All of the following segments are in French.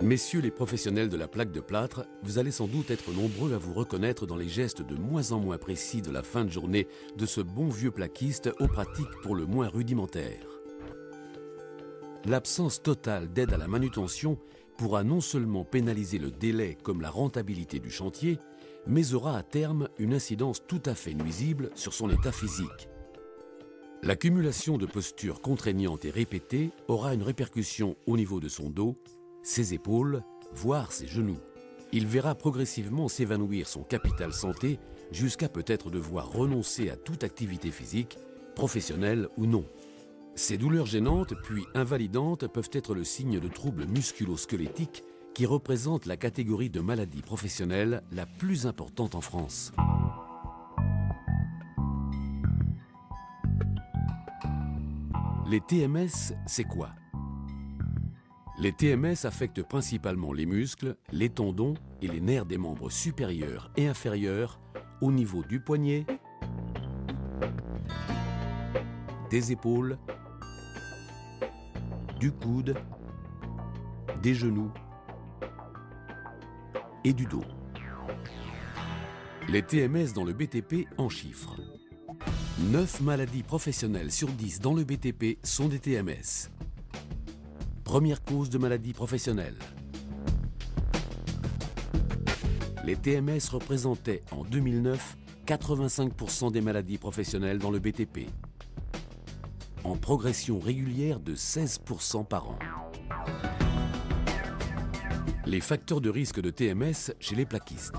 Messieurs les professionnels de la plaque de plâtre, vous allez sans doute être nombreux à vous reconnaître dans les gestes de moins en moins précis de la fin de journée de ce bon vieux plaquiste aux pratiques pour le moins rudimentaires. L'absence totale d'aide à la manutention pourra non seulement pénaliser le délai comme la rentabilité du chantier, mais aura à terme une incidence tout à fait nuisible sur son état physique. L'accumulation de postures contraignantes et répétées aura une répercussion au niveau de son dos, ses épaules, voire ses genoux. Il verra progressivement s'évanouir son capital santé jusqu'à peut-être devoir renoncer à toute activité physique, professionnelle ou non. Ces douleurs gênantes puis invalidantes peuvent être le signe de troubles musculo-squelettiques qui représentent la catégorie de maladies professionnelles la plus importante en France. Les TMS, c'est quoi ? Les TMS affectent principalement les muscles, les tendons et les nerfs des membres supérieurs et inférieurs au niveau du poignet, des épaules, du coude, des genoux et du dos. Les TMS dans le BTP en chiffres. 9 maladies professionnelles sur 10 dans le BTP sont des TMS. Première cause de maladie professionnelle. Les TMS représentaient en 2009 85% des maladies professionnelles dans le BTP, en progression régulière de 16% par an. Les facteurs de risque de TMS chez les plaquistes.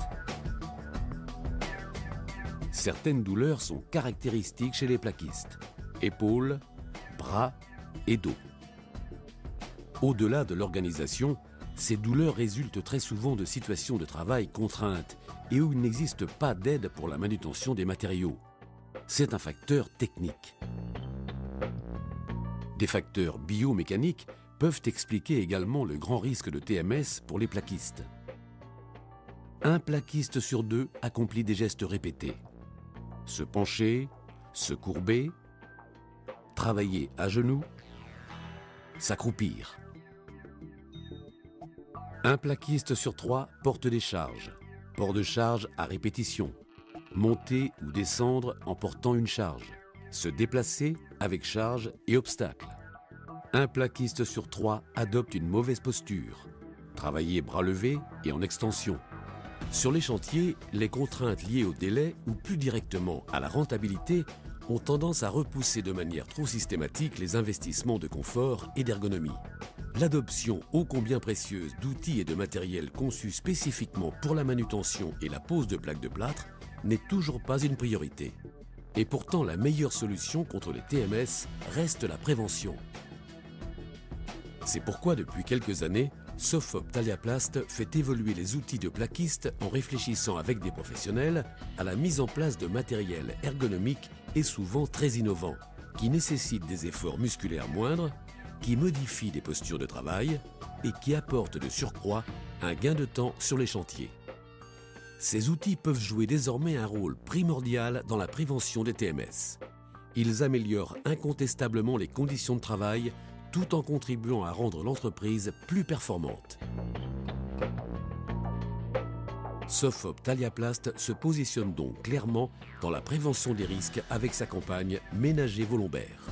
Certaines douleurs sont caractéristiques chez les plaquistes, épaules, bras et dos. Au-delà de l'organisation, ces douleurs résultent très souvent de situations de travail contraintes et où il n'existe pas d'aide pour la manutention des matériaux. C'est un facteur technique. Des facteurs biomécaniques peuvent expliquer également le grand risque de TMS pour les plaquistes. Un plaquiste sur 2 accomplit des gestes répétés. Se pencher, se courber, travailler à genoux, s'accroupir. Un plaquiste sur 3 porte des charges, port de charge à répétition, monter ou descendre en portant une charge, se déplacer avec charge et obstacle. Un plaquiste sur 3 adopte une mauvaise posture, travailler bras levés et en extension. Sur les chantiers, les contraintes liées au délai ou plus directement à la rentabilité ont tendance à repousser de manière trop systématique les investissements de confort et d'ergonomie. L'adoption ô combien précieuse d'outils et de matériel conçus spécifiquement pour la manutention et la pose de plaques de plâtre n'est toujours pas une priorité. Et pourtant, la meilleure solution contre les TMS reste la prévention. C'est pourquoi depuis quelques années, Sofop Taliaplast fait évoluer les outils de plaquistes en réfléchissant avec des professionnels à la mise en place de matériel ergonomique et souvent très innovant, qui nécessite des efforts musculaires moindres, qui modifie les postures de travail et qui apporte de surcroît un gain de temps sur les chantiers. Ces outils peuvent jouer désormais un rôle primordial dans la prévention des TMS. Ils améliorent incontestablement les conditions de travail tout en contribuant à rendre l'entreprise plus performante. Sofop Taliaplast se positionne donc clairement dans la prévention des risques avec sa campagne Ménager vos lombaires.